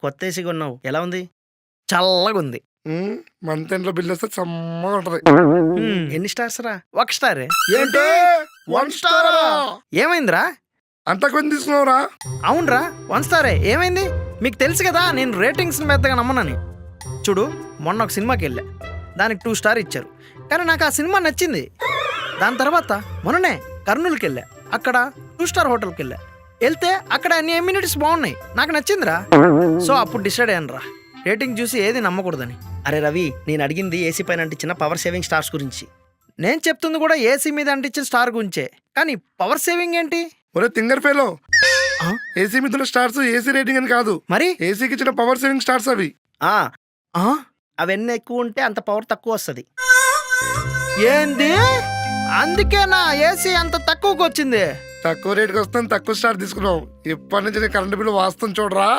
కొత్త ఏసీ కొన్నావు, ఎలా ఉంది? చల్లగా ఉంది. మంత్ ఎండ్ లో బిల్ వస్తే సమ్మగా ఉంటది. ఎన్ని స్టార్స్ రా? ఒక స్టారే. ఏంటి 1 స్టార్? ఏమైందిరా? అంత కొంచెం తీసుకున్నావురా? అవునరా 1 స్టారే. ఏమైంది? మీకు తెలుసు కదా నేను రేటింగ్స్ పెద్దగా నమ్మనని. చూడు, మొన్న ఒక సినిమాకి వెళ్ళా, దానికి 2 స్టార్ ఇచ్చారు. కానీ నాకు ఆ సినిమా నచ్చింది. దాని తర్వాత మొన్ననే కర్నూలుకి వెళ్ళా, అక్కడ 2 స్టార్ హోటల్కి వెళ్ళా. వెళ్తే అక్కడ అన్ని ఎమ్యూనిటీస్ బాగున్నాయి, నాకు నచ్చిందిరా. సో అప్పుడు డిసైడ్ అయ్యాను రా, రేటింగ్ చూసి ఏది నమ్మకూడదని. అరే రవి, నేను అడిగింది ఏసీ పైన అంటించిన పవర్ సేవింగ్ స్టార్స్ గురించి. నేను చెప్తుంది కూడా ఏసీ మీద అంటించిన స్టార్ గురించే. కానీ పవర్ సేవింగ్ ఏంటి? ఒరే తింగర్ ఫెలో, ఏసీ మీద స్టార్స్ ఏసీ రేటింగ్ అని కాదు, మరి ఏసీకి ఇచ్చిన పవర్ సేవింగ్ స్టార్స్ అవి. అవన్నీ ఎక్కువ ఉంటే అంత పవర్ తక్కువ వస్తుంది. ఏంది? అందుకే నా ఏసీ అంత తక్కువకి వచ్చింది. తక్కువ రేటుకి వస్తాను తక్కువ స్టార్ తీసుకున్నావు. ఇప్పటి నుంచి కరెంట్ బిల్లు వాస్తవం చూడరా.